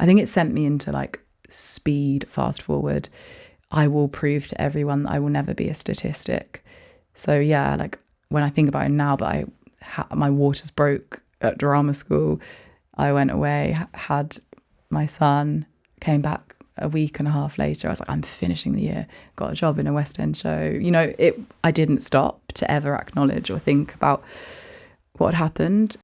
I think it sent me into like speed, fast forward. I will prove to everyone that I will never be a statistic. So yeah, like when I think about it now, but my waters broke at drama school. I went away, had my son, came back a week and a half later. I was like, I'm finishing the year, got a job in a West End show. You know, I didn't stop to ever acknowledge or think about what happened.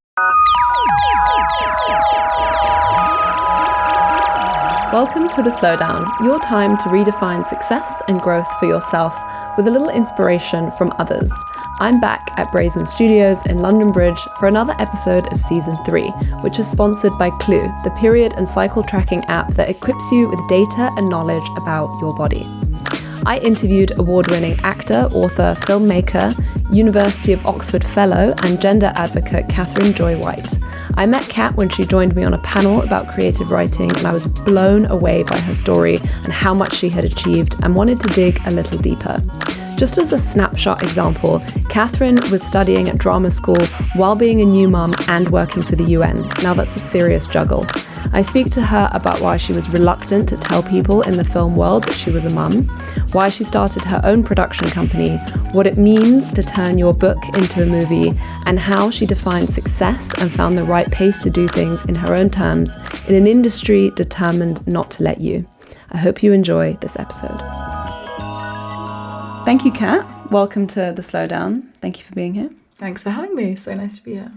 Welcome to The Slowdown, your time to redefine success and growth for yourself with a little inspiration from others. I'm back at Brazen Studios in London Bridge for another episode of Season 3, which is sponsored by Clue, the period and cycle tracking app that equips you with data and knowledge about your body. I interviewed award-winning actor, author, filmmaker, University of Oxford fellow and gender advocate Catherine Joy White. I met Kat when she joined me on a panel about creative writing, and I was blown away by her story and how much she had achieved and wanted to dig a little deeper. Just as a snapshot example, Catherine was studying at drama school while being a new mum and working for the UN. Now that's a serious juggle. I speak to her about why she was reluctant to tell people in the film world that she was a mum, why she started her own production company, what it means to turn your book into a movie, and how she defined success and found the right pace to do things in her own terms in an industry determined not to let you. I hope you enjoy this episode. Thank you, Kat. Welcome to The Slowdown. Thank you for being here. Thanks for having me. So nice to be here.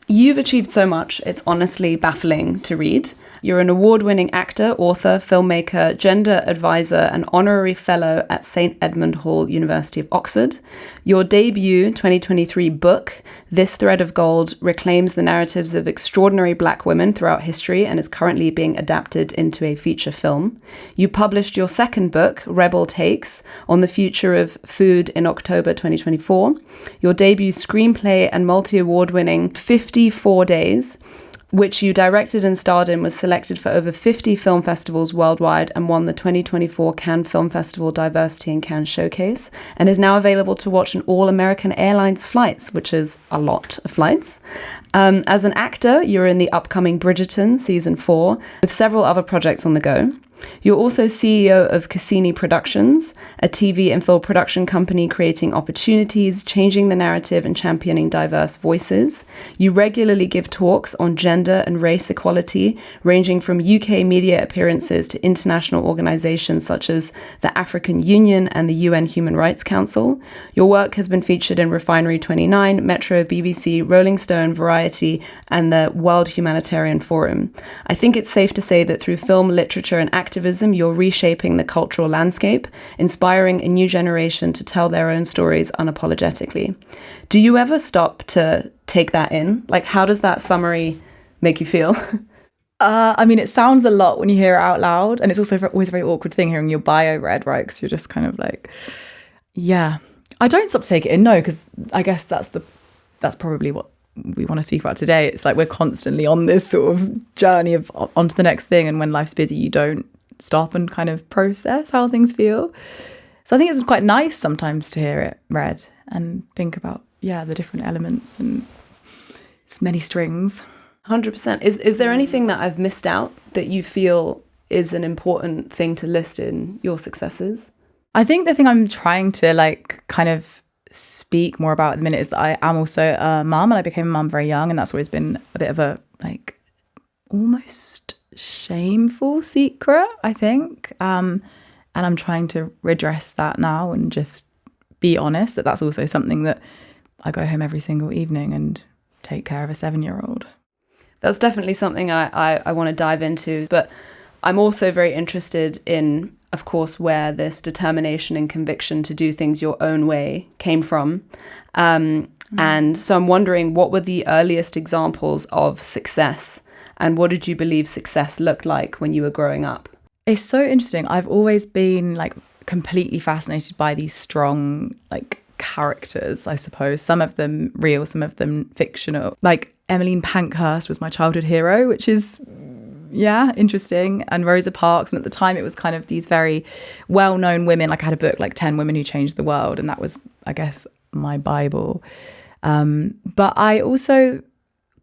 You've achieved so much, it's honestly baffling to read. You're an award-winning actor, author, filmmaker, gender advisor, and honorary fellow at St. Edmund Hall, University of Oxford. Your debut 2023 book, This Thread of Gold, reclaims the narratives of extraordinary Black women throughout history and is currently being adapted into a feature film. You published your second book, Rebel Takes, on the future of food in October 2024. Your debut screenplay and multi-award-winning 54 Days, which you directed and starred in, was selected for over 50 film festivals worldwide and won the 2024 Cannes Film Festival Diversity in Cannes Showcase, and is now available to watch on all American Airlines flights, which is a lot of flights. As an actor, you're in the upcoming Bridgerton Season 4, with several other projects on the go. You're also CEO of Cassini Productions, a TV and film production company creating opportunities, changing the narrative, and championing diverse voices. You regularly give talks on gender and race equality, ranging from UK media appearances to international organizations such as the African Union and the UN Human Rights Council. Your work has been featured in Refinery 29, Metro, BBC, Rolling Stone, Variety, and the World Humanitarian Forum. I think it's safe to say that through film, literature, and activism, you're reshaping the cultural landscape, inspiring a new generation to tell their own stories unapologetically. Do you ever stop to take that in? Like, how does that summary make you feel? I mean, it sounds a lot when you hear it out loud, and it's also always a very awkward thing hearing your bio read, right? Because you're just kind of like, yeah. I don't stop to take it in, no, because I guess that's probably what we want to speak about today. It's like we're constantly on this sort of journey of onto the next thing, and when life's busy, you don't stop and kind of process how things feel. So I think it's quite nice sometimes to hear it read and think about, the different elements and it's many strings. 100%. Is there anything that I've missed out that you feel is an important thing to list in your successes? I think the thing I'm trying to kind of speak more about at the minute is that I am also a mum, and I became a mum very young, and that's always been a bit of a almost shameful secret, I think, and I'm trying to redress that now and just be honest that that's also something that I go home every single evening and take care of a 7-year-old. That's definitely something I want to dive into, but I'm also very interested in, of course, where this determination and conviction to do things your own way came from. And so I'm wondering, what were the earliest examples of success, and what did you believe success looked like when you were growing up? It's so interesting. I've always been completely fascinated by these strong characters, I suppose. Some of them real, some of them fictional. Emmeline Pankhurst was my childhood hero, which is interesting, and Rosa Parks. And at the time it was kind of these very well-known women. I had a book 10 Women Who Changed the World, and that was, I guess, my Bible. But I also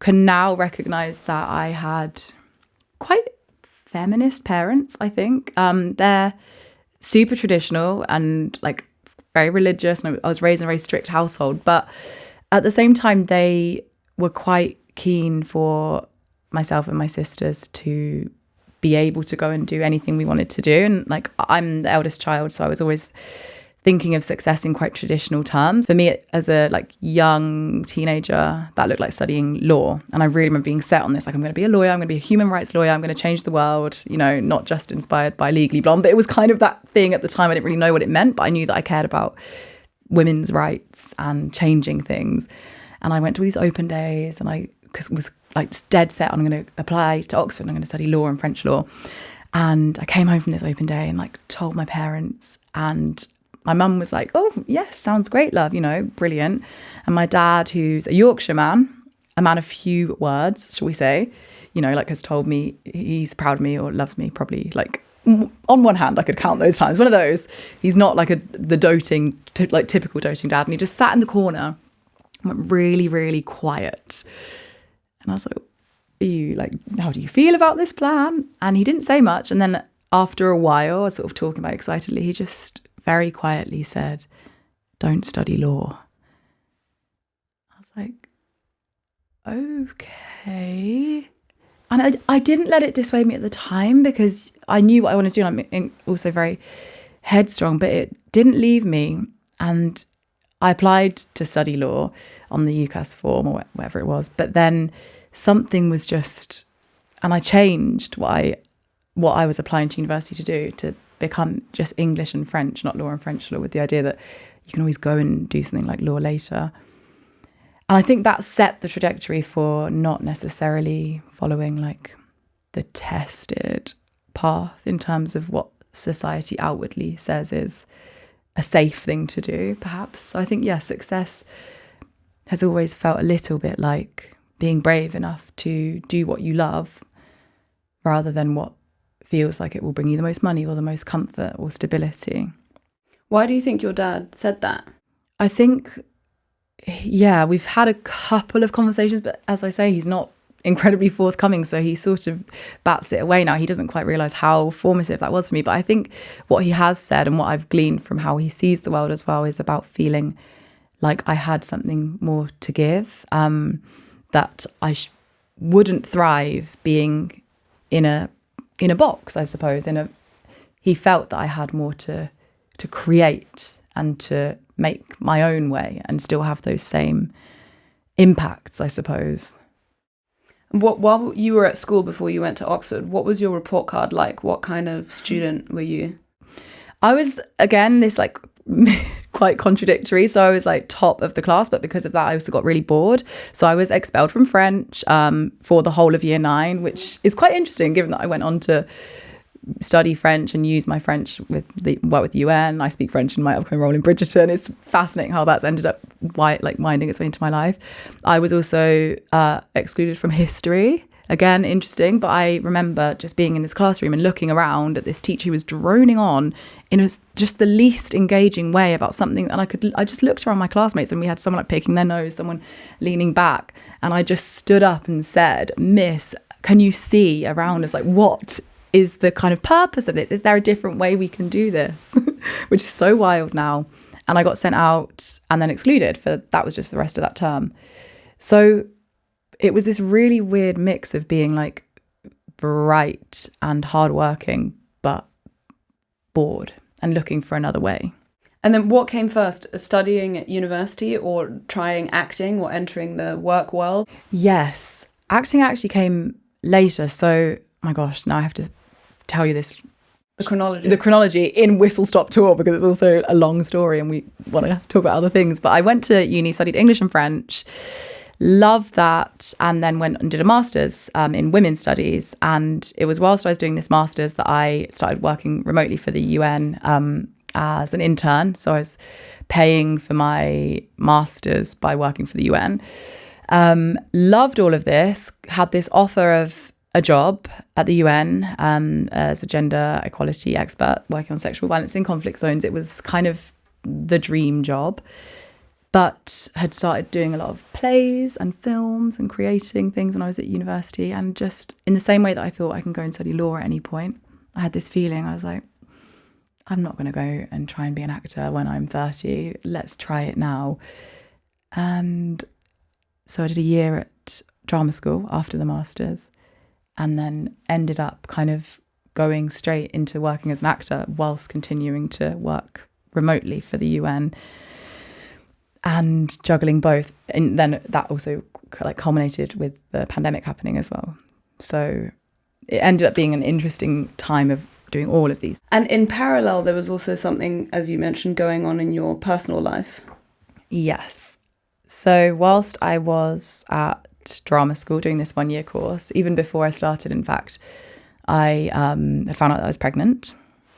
can now recognize that I had quite feminist parents, I think. They're super traditional and like very religious, and I was raised in a very strict household, but at the same time they were quite keen for myself and my sisters to be able to go and do anything we wanted to do. And like, I'm the eldest child, so I was always thinking of success in quite traditional terms. For me, as a like young teenager, that looked like studying law. And I really remember being set on this, like, I'm going to be a lawyer, I'm going to be a human rights lawyer, I'm going to change the world, you know, not just inspired by Legally Blonde, but it was kind of that thing at the time. I didn't really know what it meant, but I knew that I cared about women's rights and changing things. And I went to all these open days, and I was like just dead set on, I'm going to apply to Oxford and I'm going to study law and French law. And I came home from this open day and like told my parents, and my mum was like, oh, yes, sounds great, love, you know, brilliant. And my dad, who's a Yorkshire man, a man of few words, shall we say, you know, like has told me he's proud of me or loves me, probably like on one hand, I could count those times. One of those, he's not like the doting, like typical doting dad. And he just sat in the corner and went really, really quiet. And I was like, how do you feel about this plan? And he didn't say much. And then after a while, I was sort of talking about it excitedly, he just very quietly said, don't study law. I was like, okay. And I didn't let it dissuade me at the time because I knew what I wanted to do. And I'm also very headstrong, but it didn't leave me. And I applied to study law on the UCAS form or whatever it was. But then something was just, and I changed what I was applying to university to do, to become just English and French, not law and French law, with the idea that you can always go and do something like law later. And I think that set the trajectory for not necessarily following like the tested path in terms of what society outwardly says is a safe thing to do, perhaps. So I think, yeah, success has always felt a little bit like being brave enough to do what you love rather than what feels like it will bring you the most money or the most comfort or stability. Why do you think your dad said that? I think, yeah, we've had a couple of conversations, but as I say, he's not incredibly forthcoming, so he sort of bats it away now. He doesn't quite realise how formative that was for me. But I think what he has said and what I've gleaned from how he sees the world as well is about feeling like I had something more to give, that I wouldn't thrive being in a box, I suppose. He felt that I had more to create and to make my own way and still have those same impacts, I suppose. While you were at school before you went to Oxford, what was your report card like? What kind of student were you? I was, again, this like quite contradictory. So I was like top of the class, but because of that, I also got really bored. So I was expelled from French for the whole of year 9, which is quite interesting given that I went on to study French and use my French with the UN. I speak French in my upcoming role in Bridgerton. It's fascinating how that's ended up winding its way into my life. I was also excluded from history. Again, interesting, but I remember just being in this classroom and looking around at this teacher who was droning on in just the least engaging way about something. And I just looked around my classmates and we had someone like picking their nose, someone leaning back. And I just stood up and said, Miss, can you see around us? Like, what is the kind of purpose of this? Is there a different way we can do this? Which is so wild now. And I got sent out and then excluded that was just for the rest of that term. So it was this really weird mix of being like bright and hardworking, but bored and looking for another way. And then what came first, studying at university or trying acting or entering the work world? Yes, acting actually came later. So, my gosh, now I have to tell you this. The chronology in whistle stop tour, because it's also a long story and we want to talk about other things. But I went to uni, studied English and French, loved that, and then went and did a master's in women's studies. And it was whilst I was doing this master's that I started working remotely for the UN as an intern. So I was paying for my master's by working for the UN. Loved all of this, had this offer of a job at the UN as a gender equality expert working on sexual violence in conflict zones. It was kind of the dream job. but had started doing a lot of plays and films and creating things when I was at university. And just in the same way that I thought I can go and study law at any point, I had this feeling, I was like, I'm not going to go and try and be an actor when I'm 30. Let's try it now. And so I did a year at drama school after the masters, and then ended up kind of going straight into working as an actor whilst continuing to work remotely for the UN and juggling both. And then that also like culminated with the pandemic happening as well. So it ended up being an interesting time of doing all of these. And in parallel, there was also something, as you mentioned, going on in your personal life. Yes. So whilst I was at drama school doing this 1 year course, even before I started, in fact, I had found out that I was pregnant.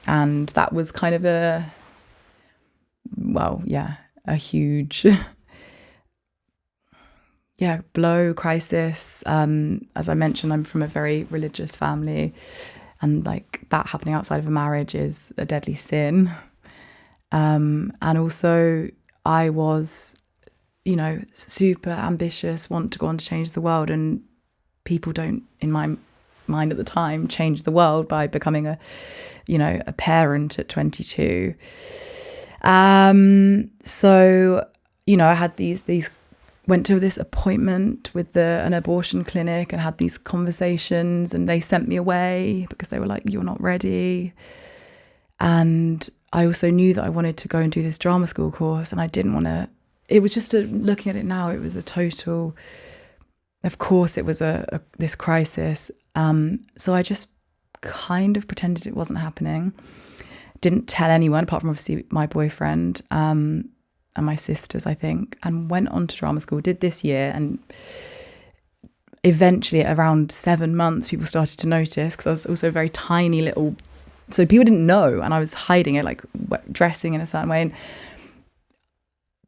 And that was kind of a huge blow, crisis. As I mentioned, I'm from a very religious family, and like that happening outside of a marriage is a deadly sin. And also I was, super ambitious, want to go on to change the world, and people don't, in my mind at the time, change the world by becoming a parent at 22. So, I had these went to this appointment with an abortion clinic and had these conversations, and they sent me away because they were like, you're not ready. And I also knew that I wanted to go and do this drama school course, and I didn't want to, it was just looking at it now, it was a total, of course it was this crisis. So I just kind of pretended it wasn't happening. Didn't tell anyone apart from obviously my boyfriend, and my sisters, I think, and went on to drama school, did this year, and eventually at around 7 months, people started to notice, because I was also very tiny little, so people didn't know, and I was hiding it, like dressing in a certain way. And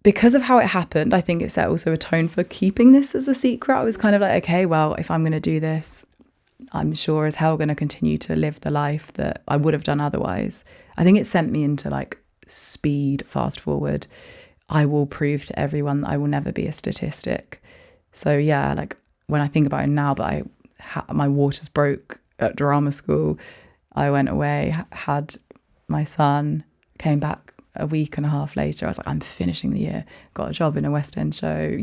because of how it happened, I think it set also a tone for keeping this as a secret. I was kind of like, okay, well, if I'm going to do this, I'm sure as hell going to continue to live the life that I would have done otherwise. I think it sent me into like speed, fast forward. I will prove to everyone that I will never be a statistic. So yeah, like when I think about it now, but my waters broke at drama school. I went away, had my son, came back a week and a half later. I was like, I'm finishing the year, got a job in a West End show.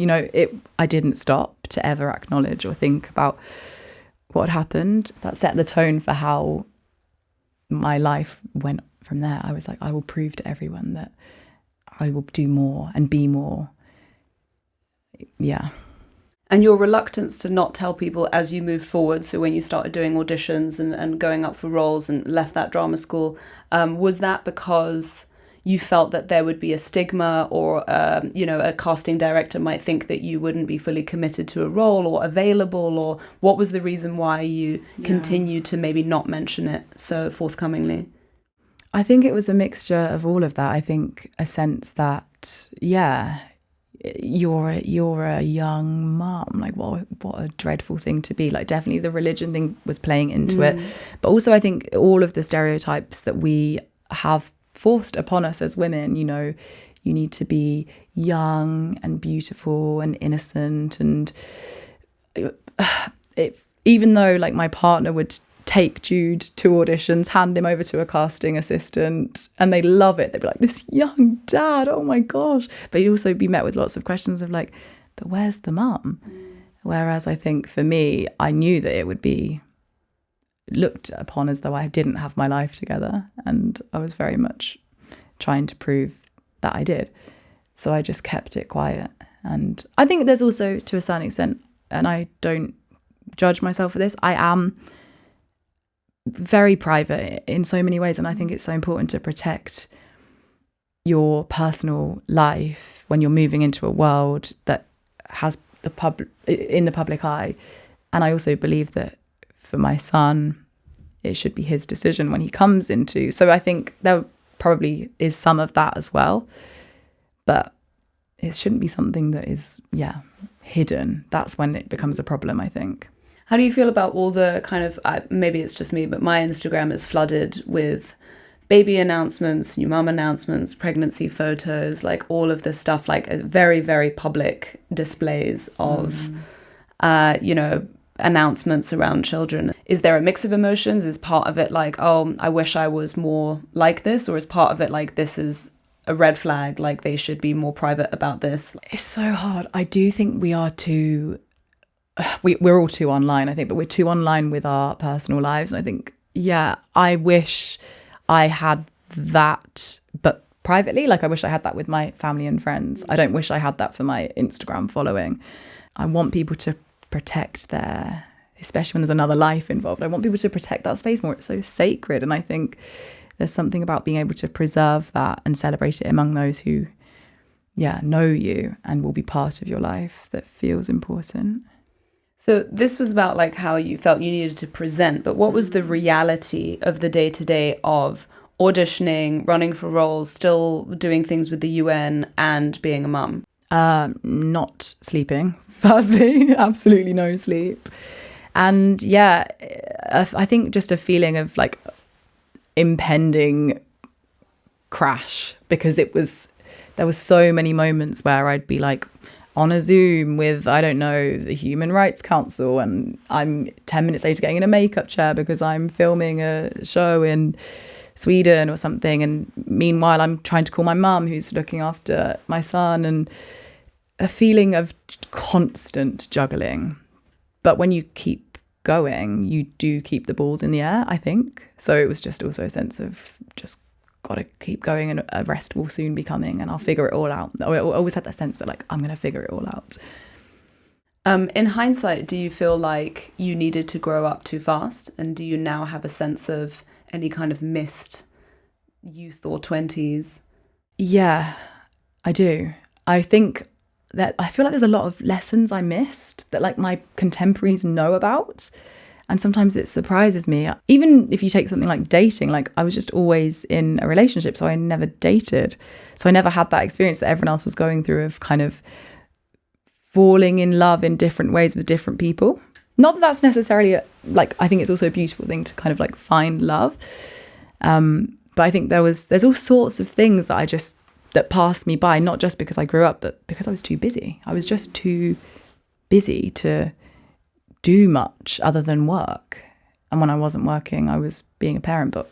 I didn't stop to ever acknowledge or think about what happened. That set the tone for how my life went from there. I was like, I will prove to everyone that I will do more and be more. Yeah. And your reluctance to not tell people as you moved forward, so when you started doing auditions and going up for roles and left that drama school, was that because you felt that there would be a stigma, or a casting director might think that you wouldn't be fully committed to a role or available, or what was the reason why you continued to maybe not mention it so forthcomingly? I think it was a mixture of all of that. I think a sense that, you're a young mum, like what a dreadful thing to be. Like definitely the religion thing was playing into it, but also I think all of the stereotypes that we have forced upon us as women, you need to be young and beautiful and innocent, and even though like my partner would take Jude to auditions, hand him over to a casting assistant, and they love it. They'd be like, this young dad, oh my gosh. But he'd also be met with lots of questions of like, but where's the mum? Whereas I think for me, I knew that it would be looked upon as though I didn't have my life together, and I was very much trying to prove that I did. So I just kept it quiet. And I think there's also, to a certain extent, and I don't judge myself for this, I am very private in so many ways, and I think it's so important to protect your personal life when you're moving into a world that has in the public eye. And I also believe that for my son, it should be his decision when he comes into. So I think there probably is some of that as well, but it shouldn't be something that is hidden. That's when it becomes a problem, I think. How do you feel about all the kind of, maybe it's just me, but my Instagram is flooded with baby announcements, new mum announcements, pregnancy photos, like all of this stuff, like very, very public displays of, announcements around children. Is there a mix of emotions? Is part of it like, oh, I wish I was more like this? Or is part of it like, this is a red flag, like they should be more private about this? It's so hard. I do think we are too, we're all too online, I think, but we're too online with our personal lives. And I think, yeah, I wish I had that, but privately, like I wish I had that with my family and friends. I don't wish I had that for my Instagram following. I want people to protect their, especially when there's another life involved, I want people to protect that space more. It's so sacred. And I think there's something about being able to preserve that and celebrate it among those who, know you and will be part of your life that feels important. So this was about like how you felt you needed to present, but what was the reality of the day-to-day of auditioning, running for roles, still doing things with the UN and being a mum? Not sleeping, firstly, absolutely no sleep. And I think just a feeling of like impending crash, because there was so many moments where I'd be like on a Zoom with, I don't know, the Human Rights Council, and I'm 10 minutes later getting in a makeup chair because I'm filming a show in Sweden or something. And meanwhile, I'm trying to call my mum who's looking after my son, and a feeling of constant juggling. But when you keep going, you do keep the balls in the air, I think. So it was just also a sense of just got to keep going, and a rest will soon be coming and I'll figure it all out. I always had that sense that like, I'm going to figure it all out. In hindsight, do you feel like you needed to grow up too fast? And do you now have a sense of any kind of missed youth or 20s? Yeah, I do. I think that I feel like there's a lot of lessons I missed that like my contemporaries know about. And sometimes it surprises me. Even if you take something like dating, like I was just always in a relationship, so I never dated. So I never had that experience that everyone else was going through of kind of falling in love in different ways with different people. Not that that's necessarily I think it's also a beautiful thing to kind of like find love. But I think there's all sorts of things that passed me by, not just because I grew up, but because I was too busy. I was just too busy to do much other than work. And when I wasn't working, I was being a parent. But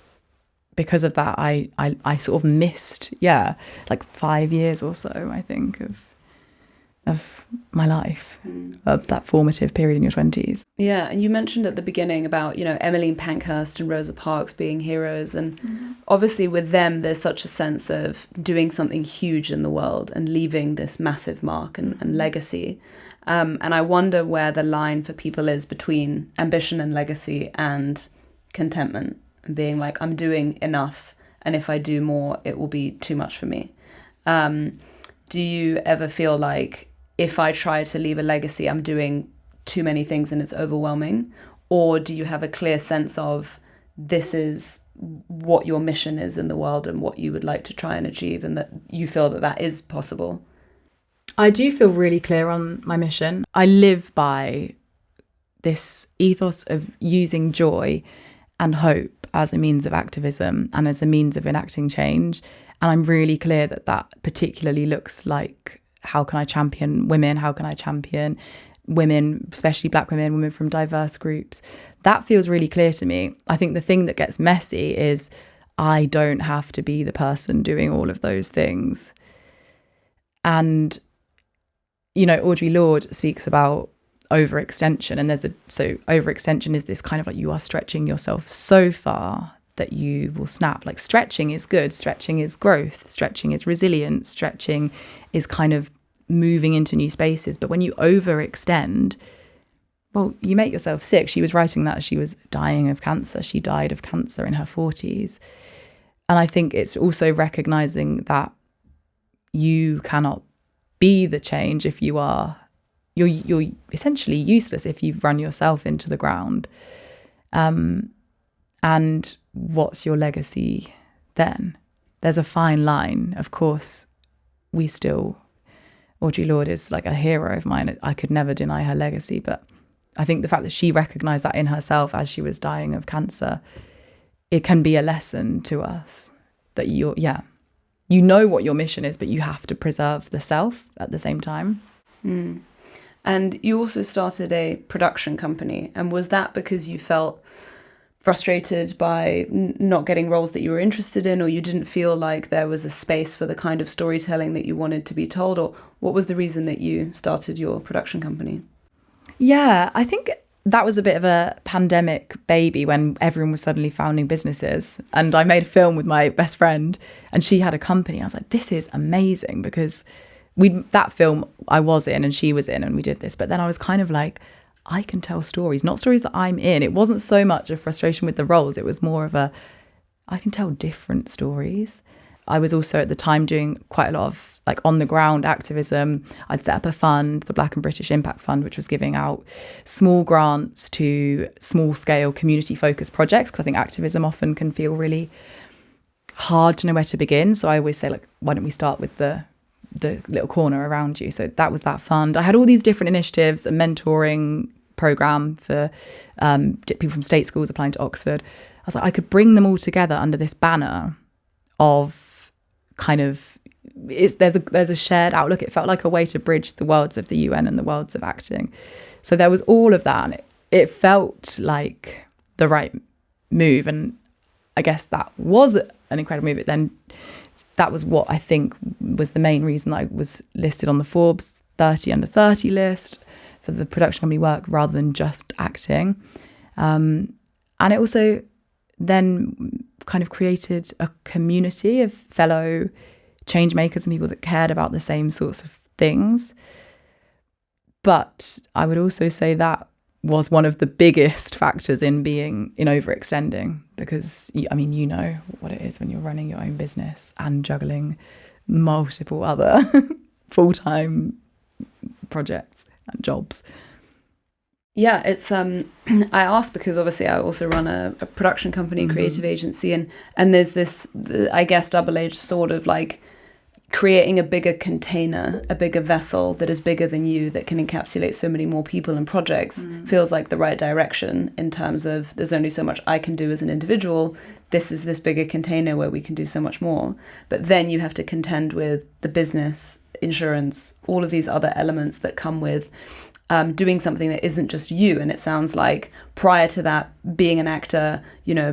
because of that, I sort of missed, like 5 years or so, I think, of my life, of that formative period in your 20s. Yeah, and you mentioned at the beginning about, Emmeline Pankhurst and Rosa Parks being heroes. And obviously with them, there's such a sense of doing something huge in the world and leaving this massive mark and legacy. And I wonder where the line for people is between ambition and legacy and contentment, and being like, I'm doing enough, and if I do more, it will be too much for me. Do you ever feel like if I try to leave a legacy, I'm doing too many things and it's overwhelming? Or do you have a clear sense of this is what your mission is in the world and what you would like to try and achieve, and that you feel that that is possible? I do feel really clear on my mission. I live by this ethos of using joy and hope as a means of activism and as a means of enacting change. And I'm really clear that that particularly looks like, how can I champion women? How can I champion women, especially Black women from diverse groups? That feels really clear to me. I think the thing that gets messy is I don't have to be the person doing all of those things. And Audre Lorde speaks about overextension, and so overextension is this kind of like, you are stretching yourself so far that you will snap. Like, stretching is good, stretching is growth, stretching is resilience, stretching is kind of moving into new spaces. But when you overextend, well, you make yourself sick. She was writing that as she was dying of cancer. She died of cancer in her 40s. And I think it's also recognizing that you cannot be the change if you're essentially useless if you've run yourself into the ground. And what's your legacy then? There's a fine line. Of course, Audre Lorde is like a hero of mine. I could never deny her legacy, but I think the fact that she recognized that in herself as she was dying of cancer, it can be a lesson to us. that you know what your mission is, but you have to preserve the self at the same time. And you also started a production company. And was that because you felt frustrated by not getting roles that you were interested in, or you didn't feel like there was a space for the kind of storytelling that you wanted to be told? Or what was the reason that you started your production company? Yeah, I think that was a bit of a pandemic baby when everyone was suddenly founding businesses. And I made a film with my best friend and she had a company. I was like, this is amazing, because that film I was in and she was in and we did this. But then I was kind of like, I can tell stories, not stories that I'm in. It wasn't so much a frustration with the roles. It was more of I can tell different stories. I was also at the time doing quite a lot of like on the ground activism. I'd set up a fund, the Black and British Impact Fund, which was giving out small grants to small scale community focused projects. Because I think activism often can feel really hard to know where to begin. So I always say, like, why don't we start with the little corner around you? So that was that fund. I had all these different initiatives, a mentoring program for people from state schools applying to Oxford. I was like, I could bring them all together under this banner of kind of, there's a shared outlook. It felt like a way to bridge the worlds of the UN and the worlds of acting. So there was all of that, and it felt like the right move. And I guess that was an incredible move. But then that was what I think was the main reason I was listed on the Forbes 30 under 30 list for the production company work rather than just acting. And it also then kind of created a community of fellow change makers and people that cared about the same sorts of things. But I would also say that was one of the biggest factors in overextending, because you know what it is when you're running your own business and juggling multiple other full-time projects and jobs. Yeah, it's I asked because obviously I also run a production company, creative agency, and there's this, I guess, double-edged sword of like creating a bigger container, a bigger vessel that is bigger than you, that can encapsulate so many more people and projects, feels like the right direction in terms of there's only so much I can do as an individual. This is this bigger container where we can do so much more. But then you have to contend with the business, insurance, all of these other elements that come with doing something that isn't just you. And it sounds like prior to that, being an actor,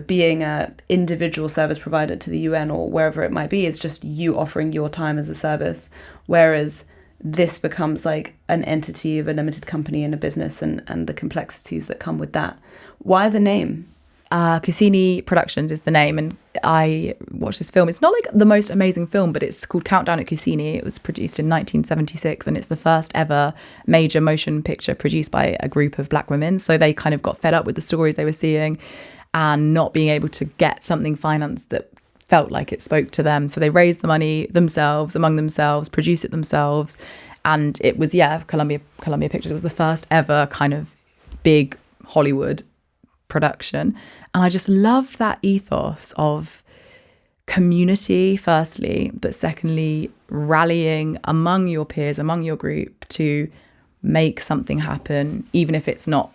being a individual service provider to the UN or wherever it might be, is just you offering your time as a service. Whereas this becomes like an entity of a limited company and a business, and the complexities that come with that. Why the name? Cassini Productions is the name, and I watched this film. It's not like the most amazing film, but it's called Countdown at Cassini. It was produced in 1976, and it's the first ever major motion picture produced by a group of Black women. So they kind of got fed up with the stories they were seeing and not being able to get something financed that felt like it spoke to them. So they raised the money themselves, among themselves, produced it themselves. And it was, Columbia Pictures. It was the first ever kind of big Hollywood production. And I just loved that ethos of community, firstly, but secondly, rallying among your peers, among your group to make something happen, even if it's not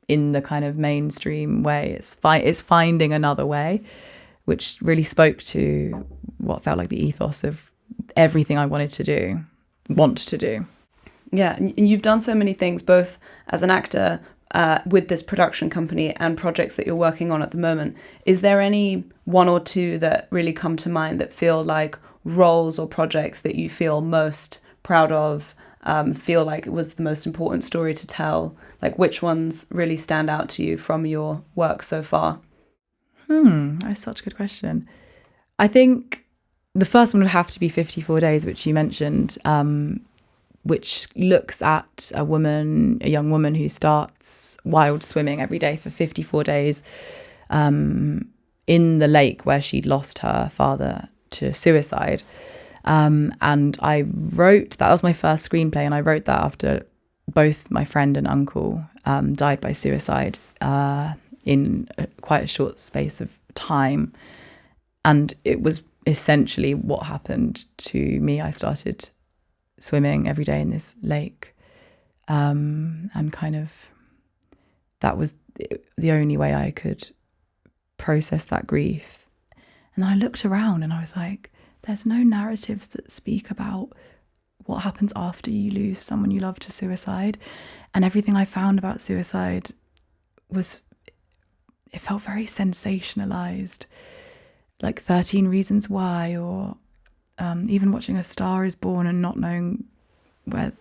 in the kind of mainstream way. It's finding another way, which really spoke to what felt like the ethos of everything I want to do. Yeah, and you've done so many things, both as an actor, with this production company, and projects that you're working on at the moment. Is there any one or two that really come to mind that feel like roles or projects that you feel most proud of, feel like it was the most important story to tell? Like, which ones really stand out to you from your work so far? That's such a good question. I think the first one would have to be 54 Days, which you mentioned, which looks at a young woman who starts wild swimming every day for 54 days in the lake where she'd lost her father to suicide. And I wrote that was my first screenplay, and I wrote that after both my friend and uncle died by suicide in quite a short space of time. And it was essentially what happened to me. I started swimming every day in this lake, and kind of that was the only way I could process that grief. And then I looked around and I was like, there's no narratives that speak about what happens after you lose someone you love to suicide. And everything I found about suicide it felt very sensationalized, like 13 Reasons Why, or even watching A Star Is Born and not knowing where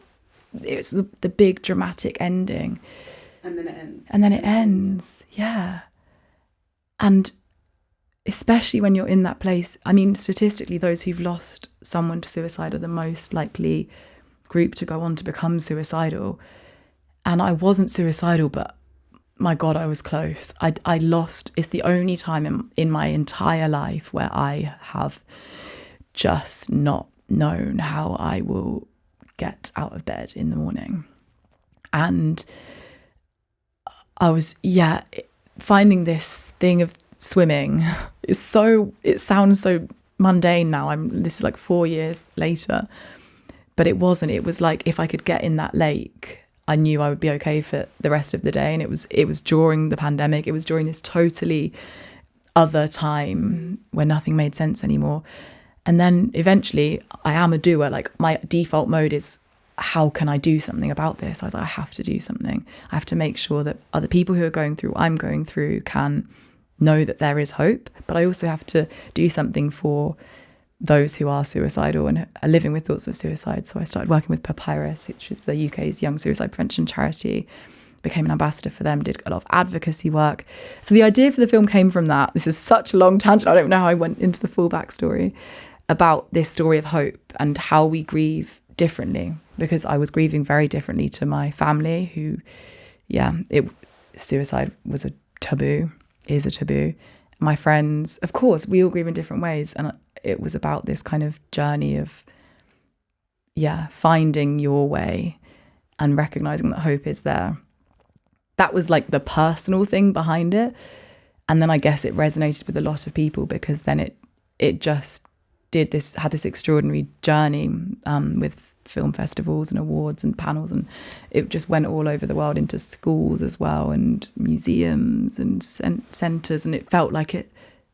it's the big dramatic ending. And then it ends. And then it ends, yeah. And especially when you're in that place, I mean, statistically, those who've lost someone to suicide are the most likely group to go on to become suicidal. And I wasn't suicidal, but my God, I was close. I lost, it's the only time in my entire life where I have just not known how I will get out of bed in the morning. And I was, finding this thing of swimming it sounds so mundane now. This is like 4 years later, but it wasn't. It was like, if I could get in that lake, I knew I would be okay for the rest of the day. And it was during the pandemic. It was during this totally other time where nothing made sense anymore. And then eventually I am a doer. Like, my default mode is, how can I do something about this? I was like, I have to do something. I have to make sure that other people who are going through what I'm going through can know that there is hope. But I also have to do something for those who are suicidal and are living with thoughts of suicide. So I started working with Papyrus, which is the UK's young suicide prevention charity, became an ambassador for them, did a lot of advocacy work. So the idea for the film came from that. This is such a long tangent. I don't know how I went into the full backstory about this story of hope and how we grieve differently, because I was grieving very differently to my family who, suicide was a taboo, is a taboo. My friends, of course, we all grieve in different ways. And it was about this kind of journey of, finding your way and recognizing that hope is there. That was like the personal thing behind it. And then I guess it resonated with a lot of people, because then it just had this extraordinary journey with film festivals and awards and panels, and it just went all over the world into schools as well, and museums and centres, and it felt like it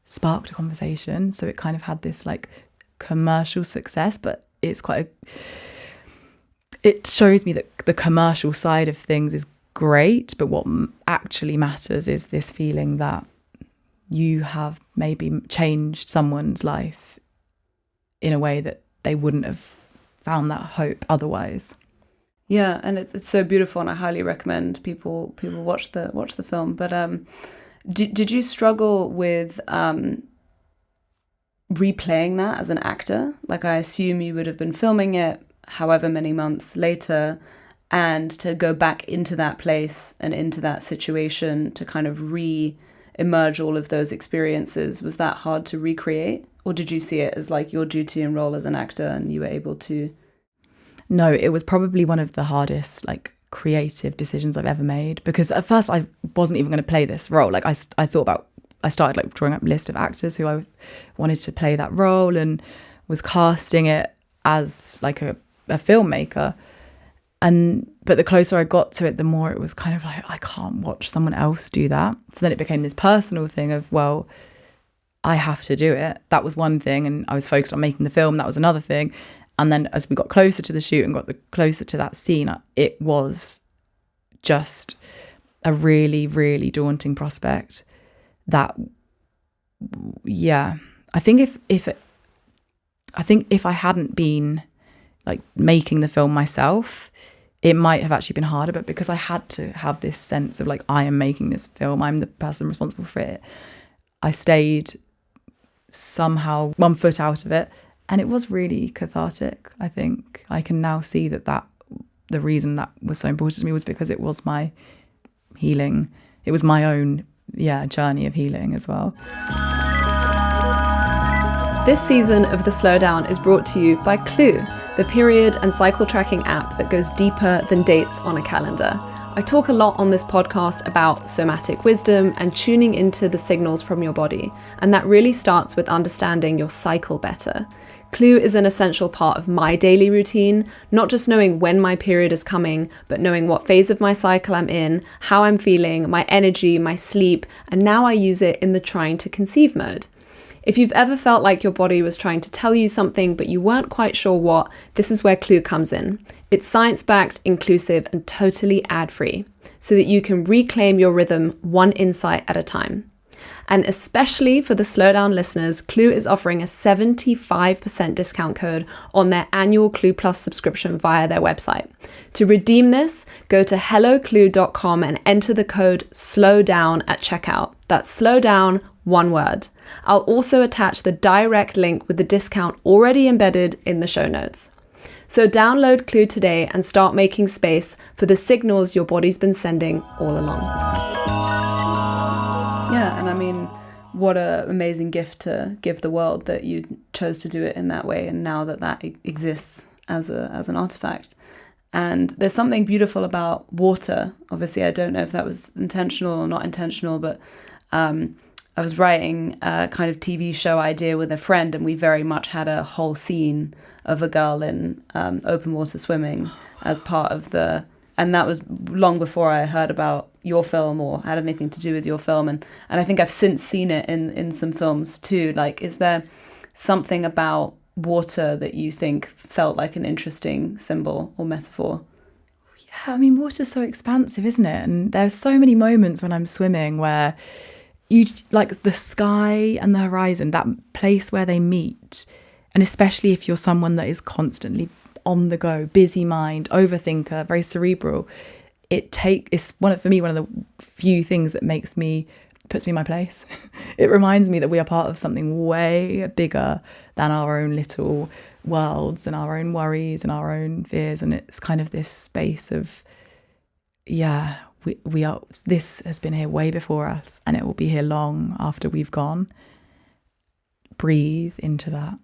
sparked a conversation. So it kind of had this like commercial success, but it shows me that the commercial side of things is great, but what actually matters is this feeling that you have maybe changed someone's life in a way that they wouldn't have found that hope otherwise. Yeah, and it's so beautiful, and I highly recommend people watch the film. But did you struggle with replaying that as an actor? Like, I assume you would have been filming it however many months later, and to go back into that place and into that situation to kind of re-emerge all of those experiences, was that hard to recreate? Or did you see it as like your duty and role as an actor and you were able to? No, it was probably one of the hardest like creative decisions I've ever made, because at first I wasn't even going to play this role. Like I started like drawing up a list of actors who I wanted to play that role, and was casting it as like a filmmaker. But the closer I got to it, the more it was kind of like, I can't watch someone else do that. So then it became this personal thing of, well, I have to do it. That was one thing. And I was focused on making the film. That was another thing. And then as we got closer to the shoot and got closer to that scene, it was just a really, really daunting prospect that, I think if I hadn't been like making the film myself, it might have actually been harder. But because I had to have this sense of like, I am making this film, I'm the person responsible for it, I stayed somehow 1 foot out of it. And it was really cathartic. I think I can now see that the reason that was so important to me was because it was my healing. It was my own, journey of healing as well. This season of The Slowdown is brought to you by Clue, the period and cycle tracking app that goes deeper than dates on a calendar. I talk a lot on this podcast about somatic wisdom and tuning into the signals from your body, and that really starts with understanding your cycle better. Clue is an essential part of my daily routine, not just knowing when my period is coming, but knowing what phase of my cycle I'm in, how I'm feeling, my energy, my sleep, and now I use it in the trying to conceive mode. If you've ever felt like your body was trying to tell you something, but you weren't quite sure what, this is where Clue comes in. It's science-backed, inclusive, and totally ad-free, so that you can reclaim your rhythm one insight at a time. And especially for the Slowdown listeners, Clue is offering a 75% discount code on their annual Clue Plus subscription via their website. To redeem this, go to helloclue.com and enter the code SLOWDOWN at checkout. That's SLOWDOWN, one word. I'll also attach the direct link with the discount already embedded in the show notes. So download Clue today and start making space for the signals your body's been sending all along. Yeah, and I mean, what an amazing gift to give the world that you chose to do it in that way, and now that exists as an artifact. And there's something beautiful about water. Obviously, I don't know if that was intentional or not intentional, but I was writing a kind of TV show idea with a friend, and we very much had a whole scene of a girl in open water swimming as part of the... And that was long before I heard about your film or had anything to do with your film. And I think I've since seen it in some films too. Like, is there something about water that you think felt like an interesting symbol or metaphor? Yeah, I mean, water's so expansive, isn't it? And there's so many moments when I'm swimming where you like the sky and the horizon, that place where they meet. And especially if you're someone that is constantly on the go, busy mind, overthinker, very cerebral, it's one of the few things that puts me in my place. It reminds me that we are part of something way bigger than our own little worlds and our own worries and our own fears. And it's kind of this space of, yeah, we are, this has been here way before us and it will be here long after we've gone. Breathe into that.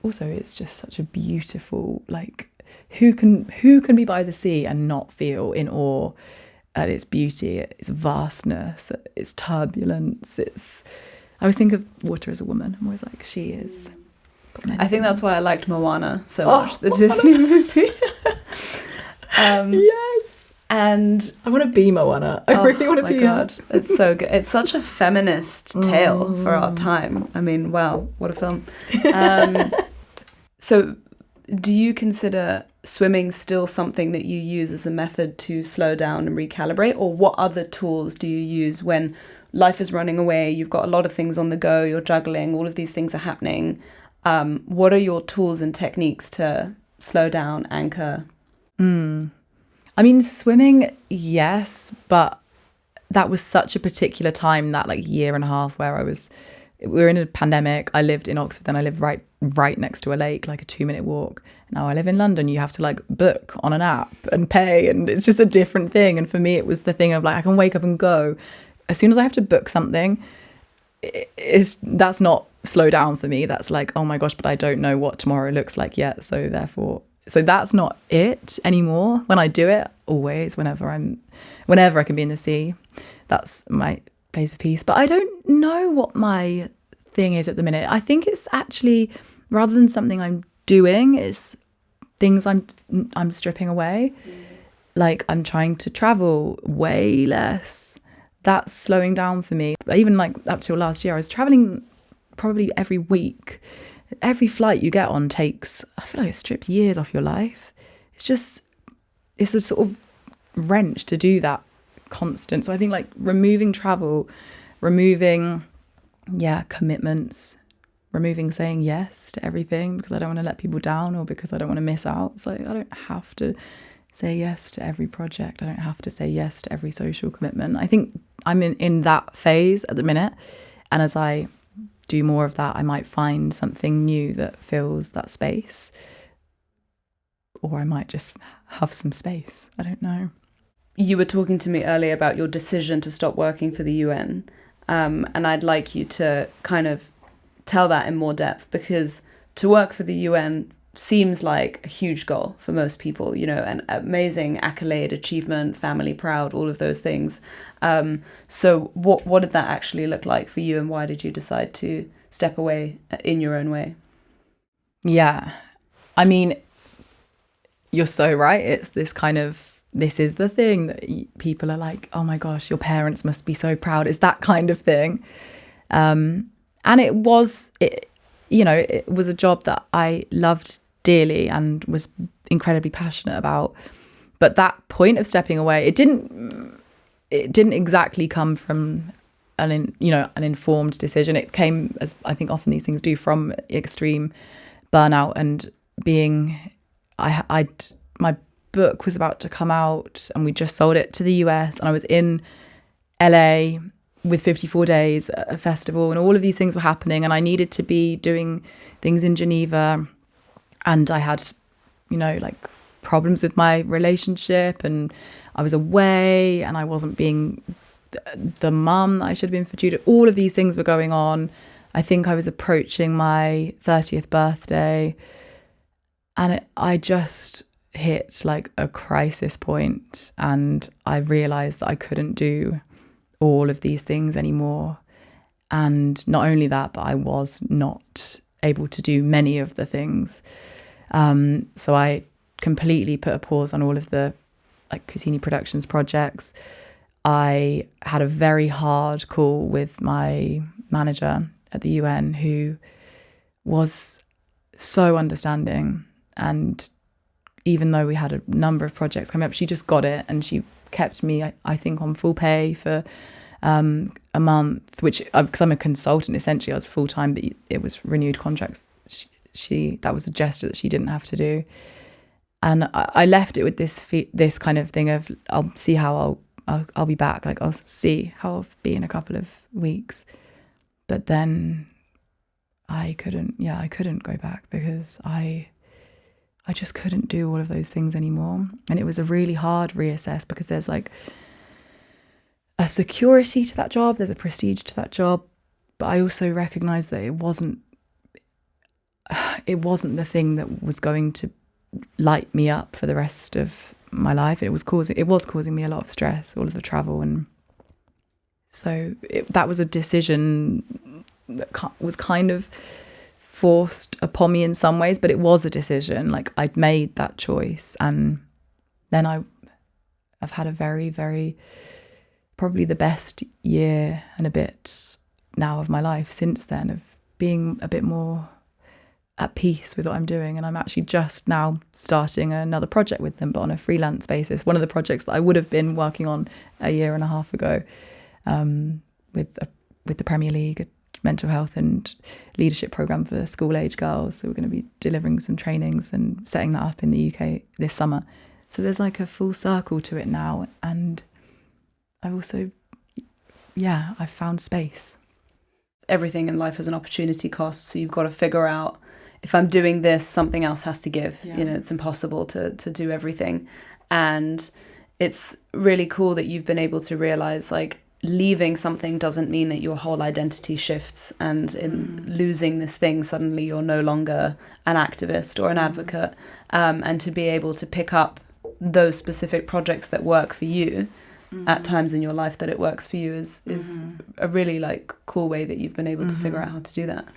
Also, it's just such a beautiful, like, who can be by the sea and not feel in awe at its beauty, its vastness, its turbulence. I always think of water as a woman. I'm always like, she is. I think that's why I liked Moana so much, the Disney movie. Yes. And I want to be Moana. I really want to be God. It's so good. It's such a feminist tale for our time. I mean, wow, what a film. So do you consider swimming still something that you use as a method to slow down and recalibrate? Or what other tools do you use when life is running away, you've got a lot of things on the go, you're juggling, all of these things are happening? What are your tools and techniques to slow down, anchor? I mean, swimming, yes, but that was such a particular time, that like year and a half where we were in a pandemic. I lived in Oxford, then I lived right next to a lake, like a 2-minute walk. Now I live in London. You have to like book on an app and pay, and it's just a different thing. And for me, it was the thing of like, I can wake up and go. As soon as I have to book something, that's not slow down for me. That's like, oh my gosh, but I don't know what tomorrow looks like yet. So that's not it anymore. When I do it, always, whenever I can be in the sea, that's my place of peace. But I don't know what my thing is at the minute. I think it's actually, rather than something I'm doing, it's things I'm stripping away. Like, I'm trying to travel way less. That's slowing down for me. Even like up till last year, I was traveling probably every week. Every flight you get on takes, I feel like it strips years off your life. It's a sort of wrench to do that constant. So I think like removing travel, removing commitments, removing saying yes to everything because I don't want to let people down or because I don't want to miss out. It's like, I don't have to say yes to every project. I don't have to say yes to every social commitment. I think I'm in that phase at the minute, and as I do more of that, I might find something new that fills that space, or I might just have some space. I don't know. You were talking to me earlier about your decision to stop working for the UN, and I'd like you to kind of tell that in more depth, because to work for the UN seems like a huge goal for most people, you know, an amazing accolade, achievement, family proud, all of those things. So what did that actually look like for you, and why did you decide to step away in your own way? Yeah, I mean, you're so right. It's this kind of, this is the thing that people are like, oh my gosh, your parents must be so proud. It's that kind of thing. And it was a job that I loved dearly and was incredibly passionate about. But that point of stepping away, it didn't exactly come from an informed decision. It came, as I think often these things do, from extreme burnout and my book was about to come out and we just sold it to the US, and I was in LA with 54 Days, a festival, and all of these things were happening, and I needed to be doing things in Geneva, and I had, problems with my relationship, and I was away, and I wasn't being the mum that I should have been for Judah. All of these things were going on. I think I was approaching my 30th birthday, and I just hit like a crisis point, and I realised that I couldn't do all of these things anymore. And not only that, but I was not able to do many of the things. So I completely put a pause on all of the Cassini Productions projects. I had a very hard call with my manager at the UN, who was so understanding. And even though we had a number of projects coming up, she just got it, and she kept me, I think, on full pay for a month, which, because I'm a consultant, essentially I was full-time, but it was renewed contracts. She that was a gesture that she didn't have to do. And I left it with this kind of thing of, I'll see how I'll be back. I'll see how I'll be in a couple of weeks. But then I couldn't go back, because I just couldn't do all of those things anymore. And it was a really hard reassess, because there's a security to that job, there's a prestige to that job. But I also recognised that it wasn't the thing that was going to light me up for the rest of my life. It was causing me a lot of stress, all of the travel. And so that was a decision that was kind of forced upon me in some ways, but it was a decision. I'd made that choice, and then I've had a very, very, probably the best year and a bit now of my life since then, of being a bit more at peace with what I'm doing. And I'm actually just now starting another project with them, but on a freelance basis. One of the projects that I would have been working on a year and a half ago, with the Premier League, mental health and leadership program for school age girls. So we're going to be delivering some trainings and setting that up in the UK this summer. So there's a full circle to it now. And I've also, I've found space. Everything in life has an opportunity cost. So you've got to figure out, if I'm doing this, something else has to give. Yeah. It's impossible to do everything. And it's really cool that you've been able to realize, leaving something doesn't mean that your whole identity shifts, and in losing this thing, suddenly you're no longer an activist or an advocate. And to be able to pick up those specific projects that work for you at times in your life that it works for you is a really cool way that you've been able to figure out how to do that.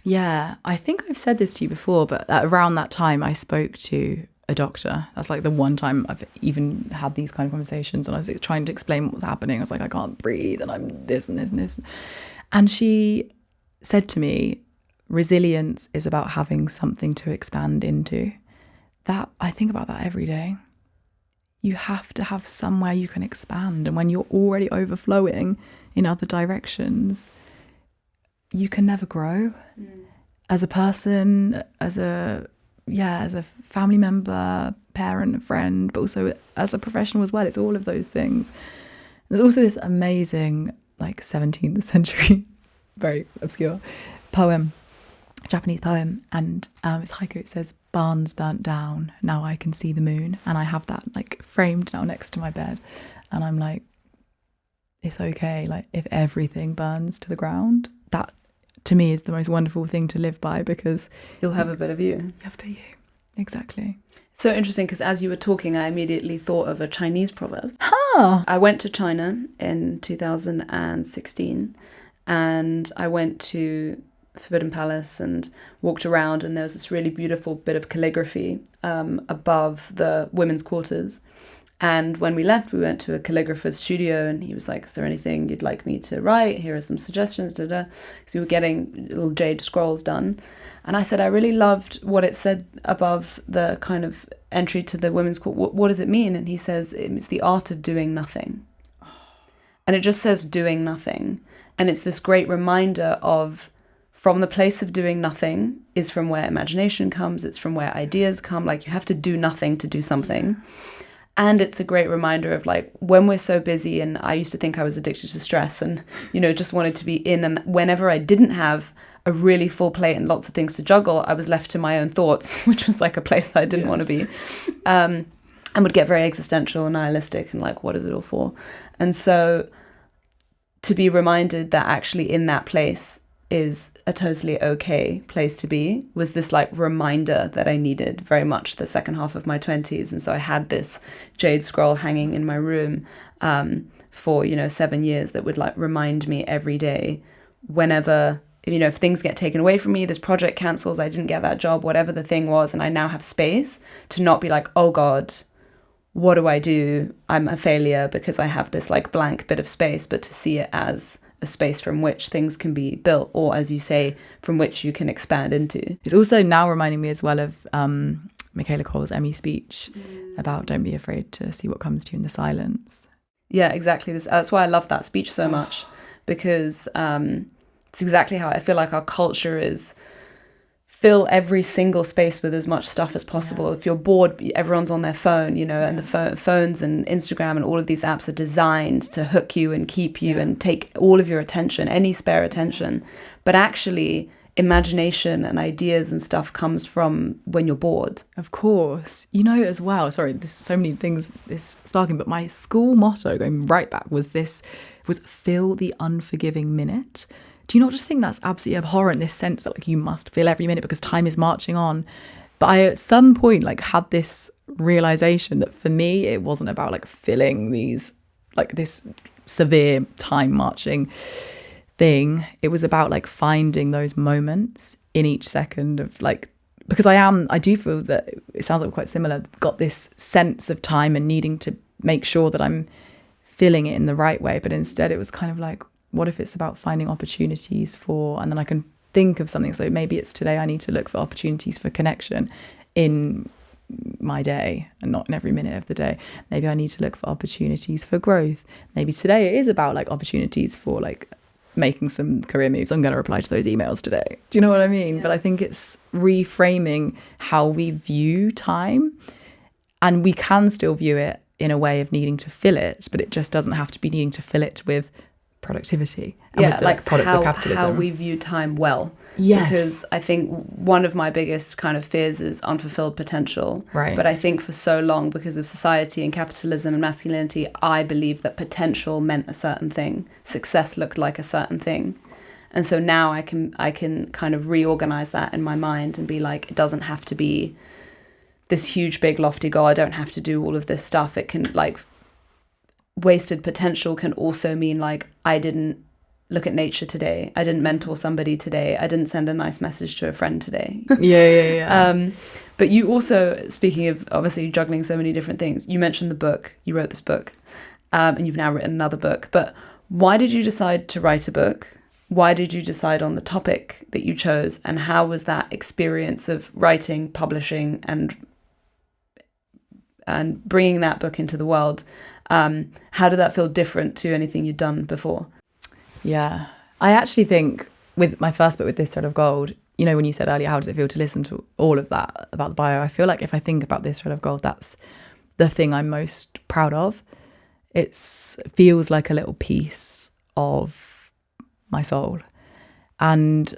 Yeah, I think I've said this to you before, but around that time I spoke to a doctor. That's the one time I've even had these kind of conversations, and I was trying to explain what was happening. I was I can't breathe, and I'm this and this and this. And she said to me, resilience is about having something to expand into. That, I think about that every day. You have to have somewhere you can expand, and when you're already overflowing in other directions, you can never grow as a person, as a family member, parent, friend, but also as a professional as well. It's all of those things. There's also this amazing 17th century, very obscure poem, Japanese poem, and it's haiku. It says, "Barns burnt down, now I can see the moon." And I have that framed now next to my bed, and I'm it's okay, if everything burns to the ground, that to me is the most wonderful thing to live by, because you'll have a bit of you. You have a bit of you. Exactly. So interesting, because as you were talking, I immediately thought of a Chinese proverb. Huh. I went to China in 2016, and I went to Forbidden Palace and walked around, and there was this really beautiful bit of calligraphy above the women's quarters. And when we left, we went to a calligrapher's studio, and he was like, is there anything you'd like me to write? Here are some suggestions, because we were getting little jade scrolls done. And I said, I really loved what it said above the kind of entry to the women's court. What does it mean? And he says, it's the art of doing nothing. And it just says doing nothing. And it's this great reminder of, from the place of doing nothing is from where imagination comes. It's from where ideas come. Like, you have to do nothing to do something. And it's a great reminder of, like, when we're so busy, and I used to think I was addicted to stress and, you know, just wanted to be in. And whenever I didn't have a really full plate and lots of things to juggle, I was left to my own thoughts, which was like a place I didn't want to be. And would get very existential and nihilistic and like, what is it all for? And so to be reminded that actually in that place is a totally okay place to be was this like reminder that I needed very much the second half of my 20s. And so I had this jade scroll hanging in my room for, you know, 7 years that would like remind me every day whenever, you know, if things get taken away from me, this project cancels, I didn't get that job, whatever the thing was, and I now have space to not be like, oh God, what do I do? I'm a failure because I have this like blank bit of space, but to see it as a space from which things can be built, or as you say, from which you can expand into. It's also now reminding me as well of Michaela Cole's Emmy speech about don't be afraid to see what comes to you in the silence. Yeah, exactly. That's why I love that speech so much, because it's exactly how I feel like our culture is. Fill every single space with as much stuff as possible. If you're bored, everyone's on their phone, you know, and the phones and Instagram and all of these apps are designed to hook you and keep you and take all of your attention, any spare attention. But actually, imagination and ideas and stuff comes from when you're bored. Of course. You know, as well, sorry, there's so many things this sparking, but my school motto going right back was fill the unforgiving minute. Do you not just think that's absolutely abhorrent, this sense that like you must fill every minute because time is marching on? But I at some point like had this realization that for me it wasn't about like filling these like this severe time marching thing. It was about like finding those moments in each second of like, because I do feel that it sounds like quite similar, got this sense of time and needing to make sure that I'm filling it in the right way. But instead it was kind of like, what if it's about finding opportunities for, and then I can think of something. So maybe it's today I need to look for opportunities for connection in my day and not in every minute of the day. Maybe I need to look for opportunities for growth. Maybe today it is about like opportunities for like making some career moves. I'm going to reply to those emails today. Do you know what I mean? Yeah. But I think it's reframing how we view time, and we can still view it in a way of needing to fill it, but it just doesn't have to be needing to fill it with productivity and with the, like products of capitalism. How we view time well. Yes. Because I think one of my biggest kind of fears is unfulfilled potential. Right. But I think for so long, because of society and capitalism and masculinity, I believed that potential meant a certain thing. Success looked like a certain thing. And so now I can kind of reorganize that in my mind and be like, it doesn't have to be this huge, big, lofty goal. I don't have to do all of this stuff. It can like wasted potential can also mean like I didn't look at nature today, I didn't mentor somebody today, I didn't send a nice message to a friend today. yeah. But you also, speaking of obviously juggling so many different things, you mentioned the book, you wrote this book, and you've now written another book. But why did you decide to write a book? Why did you decide on the topic that you chose, and how was that experience of writing, publishing and bringing that book into the world? How did that feel different to anything you'd done before? Yeah, I actually think with my first book, with This Thread of Gold, you know, when you said earlier, how does it feel to listen to all of that about the bio? I feel like if I think about This Thread of Gold, that's the thing I'm most proud of. It feels like a little piece of my soul. And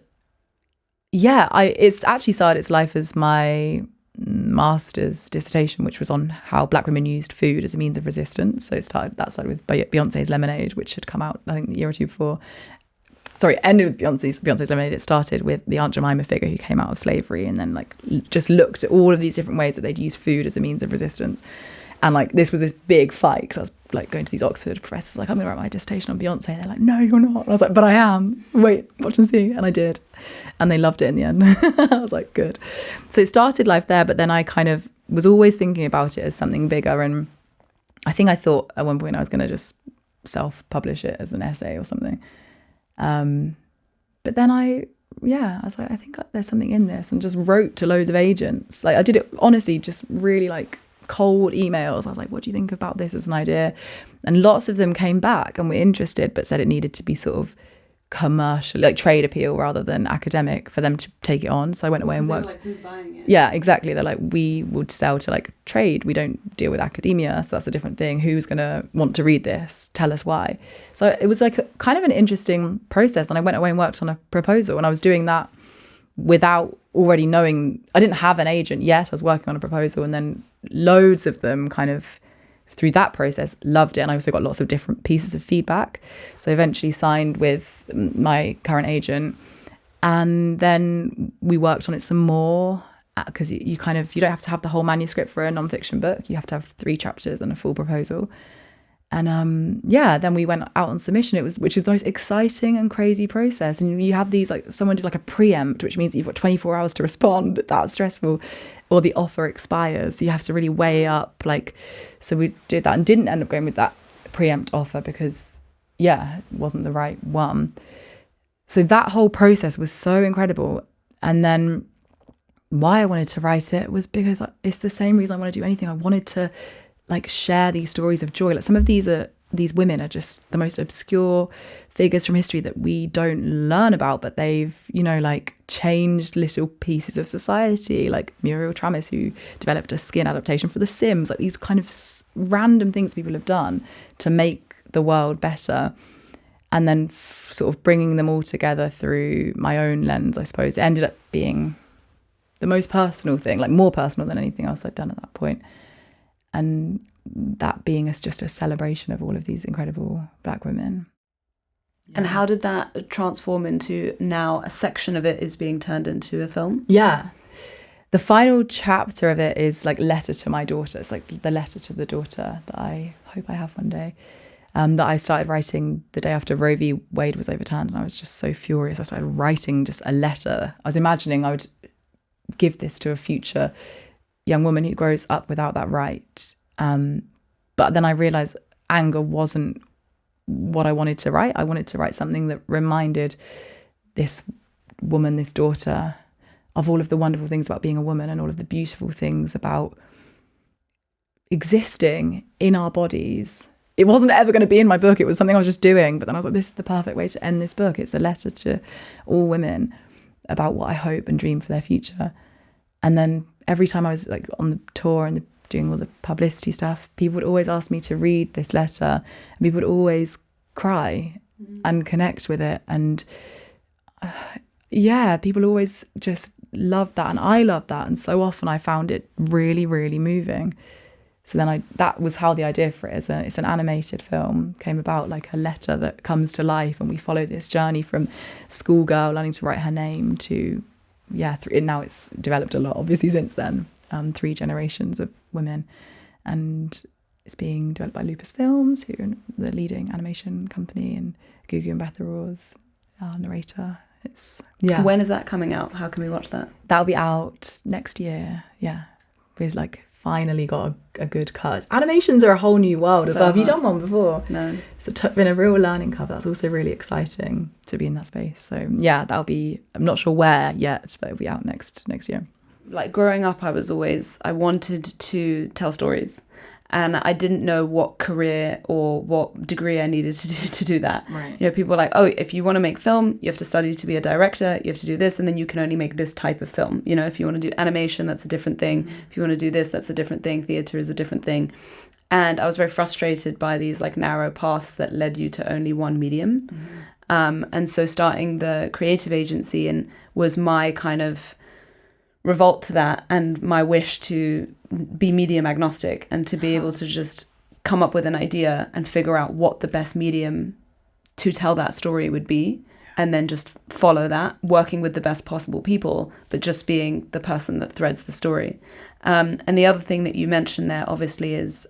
yeah, it's actually started its life as my master's dissertation, which was on how Black women used food as a means of resistance. So that started with Beyonce's Lemonade, which had come out I think the year or two before. Sorry, ended with Beyonce's Lemonade. It started with the Aunt Jemima figure who came out of slavery and then like just looked at all of these different ways that they'd use food as a means of resistance. And like this was this big fight because I was like going to these Oxford professors like, I'm gonna write my dissertation on Beyonce, and they're like, no you're not. And I was like, but I am, wait, watch and see. And I did, and they loved it in the end. I was like, good. So it started life there, but then I kind of was always thinking about it as something bigger. And I think I thought at one point I was going to just self-publish it as an essay or something. But then I was like, I think there's something in this, and just wrote to loads of agents. Like I did it honestly, just really like cold emails. I was like, what do you think about this as an idea? And lots of them came back and were interested, but said it needed to be sort of commercial, like trade appeal rather than academic for them to take it on. So I went away and worked. Like, who's buying it? Yeah, exactly. They're like, we would sell to like trade. We don't deal with academia, so that's a different thing. Who's going to want to read this? Tell us why. So it was like kind of an interesting process. And I went away and worked on a proposal, and I was doing that without already knowing. I didn't have an agent yet. I was working on a proposal, and then loads of them kind of through that process loved it, and I also got lots of different pieces of feedback. So I eventually signed with my current agent, and then we worked on it some more, because you don't have to have the whole manuscript for a non-fiction book. You have to have 3 chapters and a full proposal. And then we went out on submission, which is the most exciting and crazy process. And you have these, like, someone did like a preempt, which means that you've got 24 hours to respond. That's stressful. Or the offer expires, so you have to really weigh up, like, so we did that and didn't end up going with that preempt offer because it wasn't the right one. So that whole process was so incredible. And then why I wanted to write it was because it's the same reason I want to do anything. I wanted to like share these stories of joy. Like some of these women are just the most obscure figures from history that we don't learn about, but they've, like changed little pieces of society, like Muriel Tramis, who developed a skin adaptation for The Sims, like these kind of random things people have done to make the world better. And then sort of bringing them all together through my own lens, I suppose. It ended up being the most personal thing, like more personal than anything else I'd done at that point. And that being just a celebration of all of these incredible Black women. And how did that transform into now a section of it is being turned into a film? Yeah. The final chapter of it is like letter to my daughter. It's like the letter to the daughter that I hope I have one day. That I started writing the day after Roe v. Wade was overturned, and I was just so furious. I started writing just a letter. I was imagining I would give this to a future young woman who grows up without that right. But then I realised anger wasn't what I wanted to write. I wanted to write something that reminded this woman, this daughter, of all of the wonderful things about being a woman and all of the beautiful things about existing in our bodies. It wasn't ever going to be in my book. It was something I was just doing. But then I was like, this is the perfect way to end this book. It's a letter to all women about what I hope and dream for their future. And then every time I was like on the tour and doing all the publicity stuff, people would always ask me to read this letter, and people would always cry and connect with it. And people always just loved that, and I loved that. And so often I found it really, really moving. So then that was how the idea for it is. It's an animated film, came about, like a letter that comes to life, and we follow this journey from schoolgirl learning to write her name to, now it's developed a lot, obviously, since then. 3 generations of women. And it's being developed by Lupus Films, who are the leading animation company, and Gugu and Betharoz, our narrator. When is that coming out? How can we watch that? That'll be out next year. Yeah. We've finally got a good cut. Animations are a whole new world as well. Have you done one before? No. It's been a real learning curve. That's also really exciting to be in that space. So that'll be, I'm not sure where yet, but it'll be out next year. Like growing up, I wanted to tell stories, and I didn't know what career or what degree I needed to do that. Right. People are like, oh, if you want to make film, you have to study to be a director, you have to do this, and then you can only make this type of film. If you want to do animation, that's a different thing. Mm-hmm. If you want to do this, that's a different thing. Theatre is a different thing. And I was very frustrated by these like narrow paths that led you to only one medium. Mm-hmm. And so starting the creative agency was my kind of revolt to that, and my wish to be medium agnostic and to be able to just come up with an idea and figure out what the best medium to tell that story would be, and then just follow that, working with the best possible people, but just being the person that threads the story. And the other thing that you mentioned there obviously is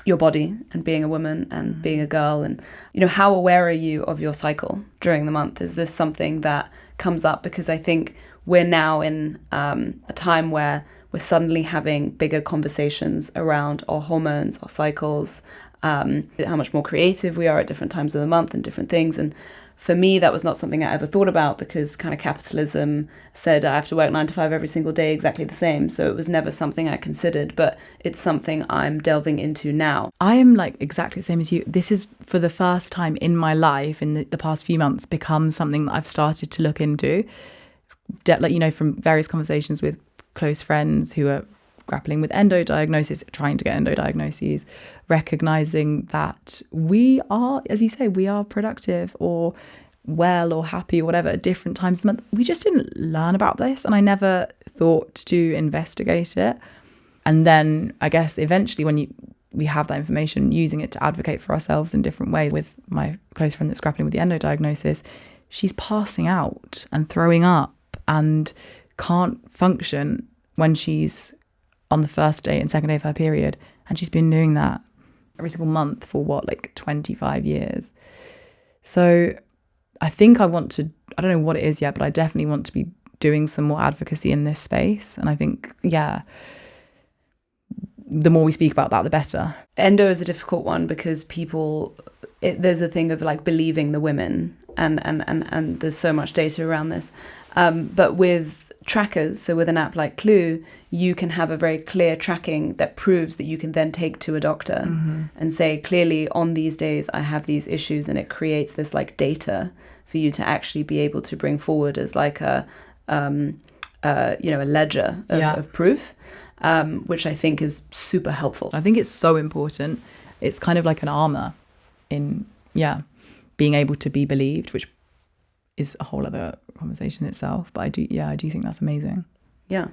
your body and being a woman and being a girl, and how aware are you of your cycle during the month? Is this something that comes up? Because I think we're now in a time where we're suddenly having bigger conversations around our hormones, our cycles, how much more creative we are at different times of the month and different things. And for me, that was not something I ever thought about, because kind of capitalism said I have to work 9 to 5 every single day exactly the same. So it was never something I considered, but it's something I'm delving into now. I am like exactly the same as you. This is for the first time in my life in the past few months become something that I've started to look into. Like, you know, from various conversations with close friends who are grappling with endo diagnosis, trying to get endo diagnoses, recognizing that we are, as you say, we are productive or well or happy or whatever at different times of the month. We just didn't learn about this, and I never thought to investigate it. And then I guess eventually when we have that information, using it to advocate for ourselves in different ways. With my close friend that's grappling with the endo diagnosis, she's passing out and throwing up and can't function when she's on the first day and second day of her period, and she's been doing that every single month for like 25 years. So I think I want to, I don't know what it is yet, but I definitely want to be doing some more advocacy in this space. And I think, yeah, the more we speak about that, the better. Endo is a difficult one because there's a thing of like believing the women, and there's so much data around this. But with trackers, so with an app like Clue, you can have a very clear tracking that proves that you can then take to a doctor and say, clearly on these days I have these issues, and it creates this like data for you to actually be able to bring forward as like a ledger of proof, which I think is super helpful. I think it's so important. It's kind of like an armor in being able to be believed, which is a whole other conversation itself. But I do think that's amazing. Yeah.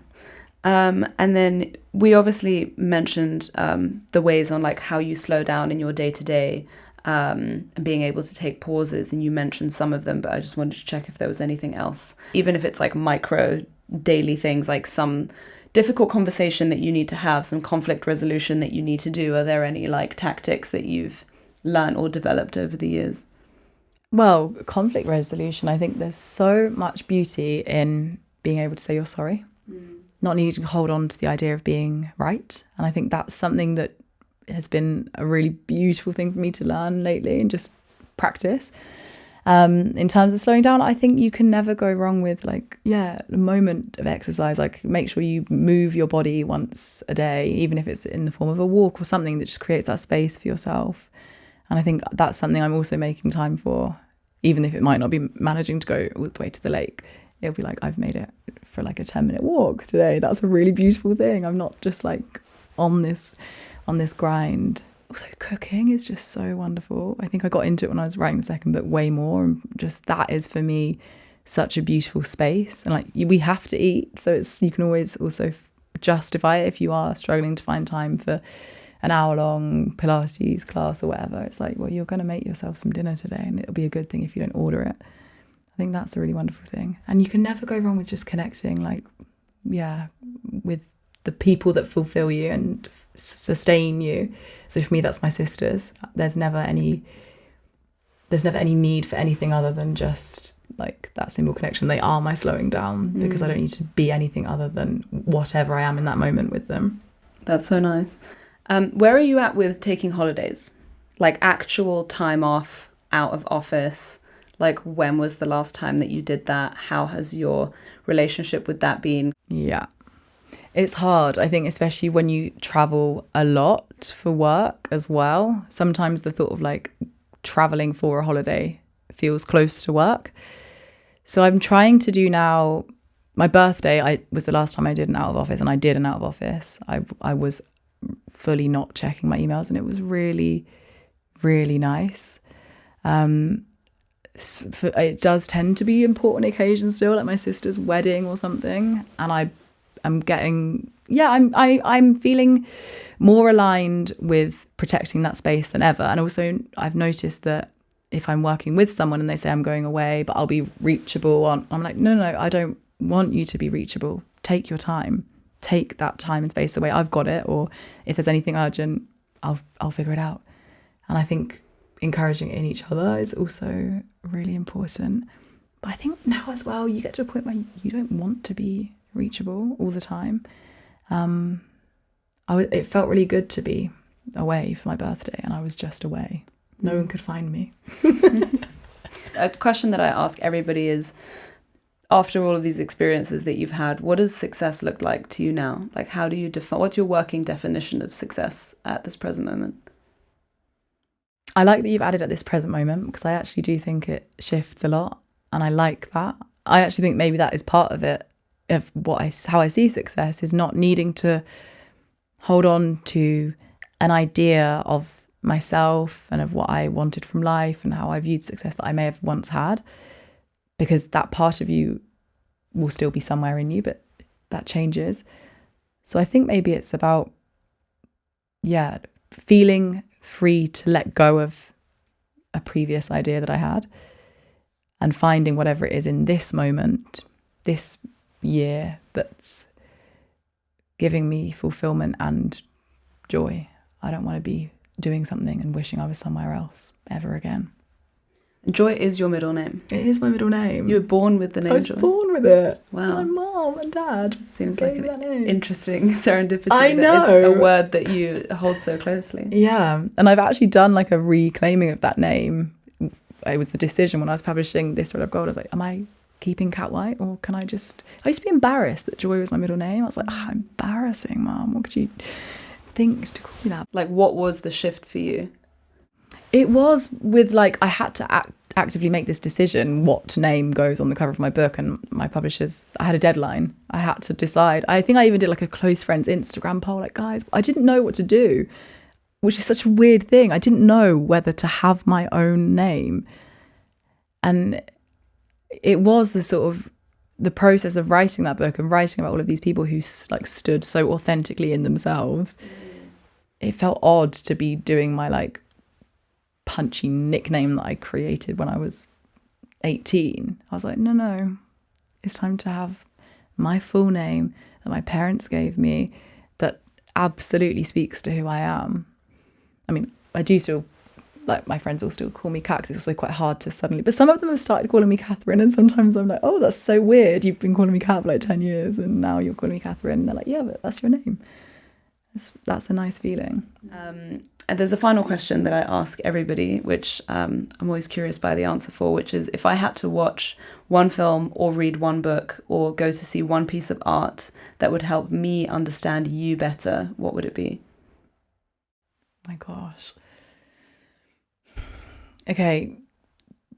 And then we obviously mentioned the ways on like how you slow down in your day-to-day, and being able to take pauses, and you mentioned some of them, but I just wanted to check if there was anything else, even if it's like micro daily things, like some difficult conversation that you need to have, some conflict resolution that you need to do. Are there any like tactics that you've learned or developed over the years? Well, conflict resolution, I think there's so much beauty in being able to say you're sorry, not needing to hold on to the idea of being right. And I think that's something that has been a really beautiful thing for me to learn lately and just practice. In terms of slowing down, I think you can never go wrong with like, a moment of exercise. Like, make sure you move your body once a day, even if it's in the form of a walk or something that just creates that space for yourself. And I think that's something I'm also making time for, even if it might not be managing to go all the way to the lake. It'll be like, I've made it for like a 10-minute walk today. That's a really beautiful thing. I'm not just like on this grind. Also, cooking is just so wonderful. I think I got into it when I was writing the second book way more, and just that is for me such a beautiful space. And like, we have to eat, so you can always also justify it if you are struggling to find time for an hour-long Pilates class or whatever. It's like, well, you're going to make yourself some dinner today, and it'll be a good thing if you don't order it. I think that's a really wonderful thing. And you can never go wrong with just connecting, like, with the people that fulfill you and sustain you. So for me, that's my sisters. There's never any need for anything other than just like that simple connection. They are my slowing down, because I don't need to be anything other than whatever I am in that moment with them. That's so nice. Where are you at with taking holidays? Like actual time off, out of office? Like, when was the last time that you did that? How has your relationship with that been? Yeah. It's hard, I think, especially when you travel a lot for work as well. Sometimes the thought of like traveling for a holiday feels close to work. So I'm trying to do now, my birthday was the last time I did an out of office, and I did an out of office. I was fully not checking my emails, and it was really, really nice. It does tend to be important occasions still, like my sister's wedding or something, and I'm feeling more aligned with protecting that space than ever. And also I've noticed that if I'm working with someone and they say I'm going away but I'll be reachable I'm like, no, I don't want you to be reachable. Take your time, take that time and space away. I've got it. Or if there's anything urgent, I'll figure it out. And I think encouraging it in each other is also really important. But I think now as well, you get to a point where you don't want to be reachable all the time. It felt really good to be away for my birthday, and I was just away. No one could find me. A question that I ask everybody is, after all of these experiences that you've had, what does success look like to you now? Like, how do you define, what's your working definition of success at this present moment? I like that you've added at this present moment, because I actually do think it shifts a lot, and I like that. I actually think maybe that is part of it, of how I see success, is not needing to hold on to an idea of myself and of what I wanted from life and how I viewed success that I may have once had, because that part of you will still be somewhere in you, but that changes. So I think maybe it's about, feeling free to let go of a previous idea that I had and finding whatever it is in this moment, this year, that's giving me fulfillment and joy. I don't want to be doing something and wishing I was somewhere else ever again. Joy is your middle name. It is my middle name. You were born with the name I was Joy. born with it. Wow. My mom and dad Seems gave like me that name. an interesting serendipity. I That know. is a word that you hold so closely. Yeah, and I've actually done like a reclaiming of that name. It was the decision when I was publishing This Red of Gold. I was like, am I keeping Cat White, or can I just... I used to be embarrassed that Joy was my middle name. I was like, embarrassing, Mum. What could you think to call me that? Like, what was the shift for you? It was with like, I had to actively make this decision what name goes on the cover of my book, and my publishers, I had a deadline. I had to decide. I think I even did like a close friends Instagram poll, like, guys, I didn't know what to do, which is such a weird thing. I didn't know whether to have my own name. And it was the process of writing that book and writing about all of these people who like stood so authentically in themselves. It felt odd to be doing my like punchy nickname that I created when I was 18. I was like, no, it's time to have my full name that my parents gave me, that absolutely speaks to who I am. I mean, I do still, like, my friends will still call me Kat, because it's also quite hard to suddenly, but some of them have started calling me Catherine, and sometimes I'm like, oh, that's so weird. You've been calling me Kat for like 10 years and now you're calling me Catherine. And they're like, yeah, but that's your name. That's a nice feeling. And there's a final question that I ask everybody, which I'm always curious by the answer for, which is, if I had to watch one film or read one book or go to see one piece of art that would help me understand you better, what would it be? My gosh. Okay.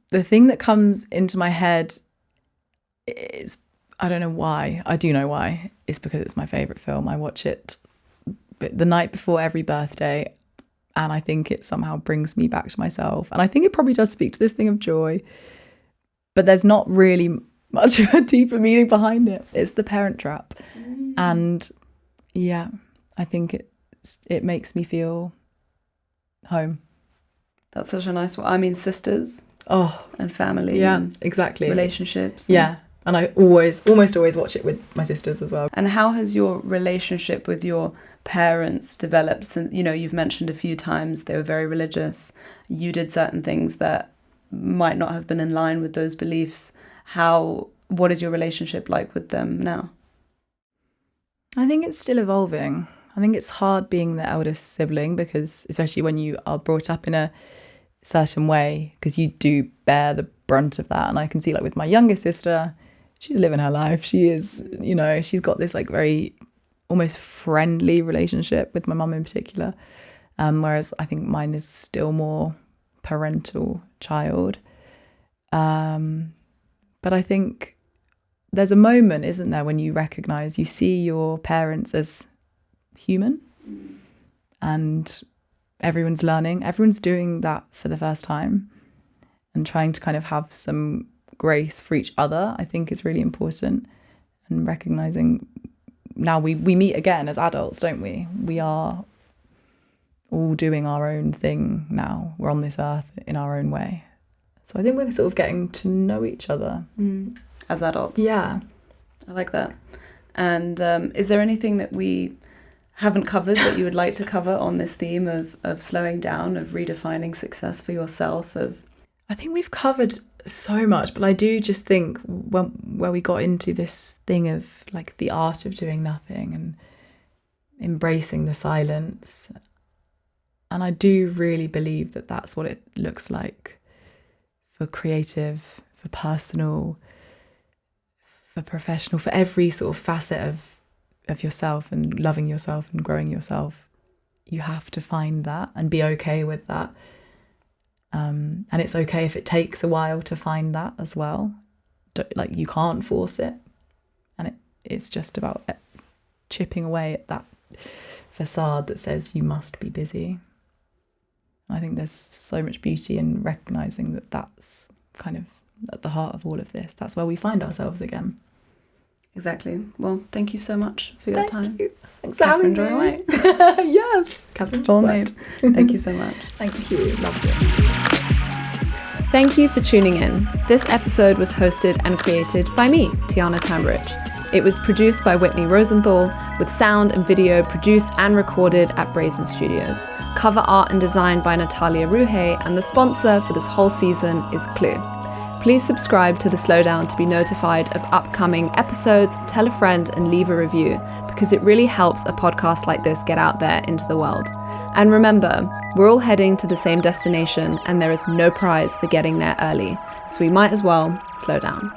The thing that comes into my head is, I don't know why. I do know why. It's because it's my favourite film. I watch it the night before every birthday, and I think it somehow brings me back to myself. And I think it probably does speak to this thing of joy, but there's not really much of a deeper meaning behind it. It's The Parent Trap. And yeah, I think it makes me feel home. That's such a nice one. I mean, sisters and family. Yeah, and exactly. relationships. Yeah. And I almost always watch it with my sisters as well. And how has your relationship with your parents developed? Since, you've mentioned a few times they were very religious. You did certain things that might not have been in line with those beliefs. What is your relationship like with them now? I think it's still evolving. I think it's hard being the eldest sibling, because especially when you are brought up in a certain way, because you do bear the brunt of that. And I can see, like, with my younger sister, she's living her life. She is, she's got this like very almost friendly relationship with my mum in particular. Whereas I think mine is still more parental child. But I think there's a moment, isn't there, when you recognise, you see your parents as human, and everyone's learning, everyone's doing that for the first time, and trying to kind of have some grace for each other, I think, is really important. And recognising now we meet again as adults, don't we? We are all doing our own thing now. We're on this earth in our own way. So I think we're sort of getting to know each other. As adults. Yeah. I like that. And is there anything that we haven't covered that you would like to cover on this theme of slowing down, of redefining success for yourself? I think we've covered so much, but I do just think where we got into this thing of like the art of doing nothing and embracing the silence. And I do really believe that that's what it looks like for creative, for personal, for professional, for every sort of facet of yourself and loving yourself and growing yourself. You have to find that and be okay with that. And it's okay if it takes a while to find that as well. Like, you can't force it. And it's just about chipping away at that facade that says you must be busy. I think there's so much beauty in recognising that that's kind of at the heart of all of this. That's where we find ourselves again. Exactly. Well, thank you so much for your time. Thank you. Thanks for having me. Away. Yes. Catherine Well made. Thank you so much. Thank you. Loved it. Thank you for tuning in. This episode was hosted and created by me, Tiana Tambridge. It was produced by Whitney Rosenthal, with sound and video produced and recorded at Brazen Studios. Cover art and design by Natalia Ruhe, and the sponsor for this whole season is Clue. Please subscribe to The Slowdown to be notified of upcoming episodes, tell a friend, and leave a review, because it really helps a podcast like this get out there into the world. And remember, we're all heading to the same destination, and there is no prize for getting there early, so we might as well slow down.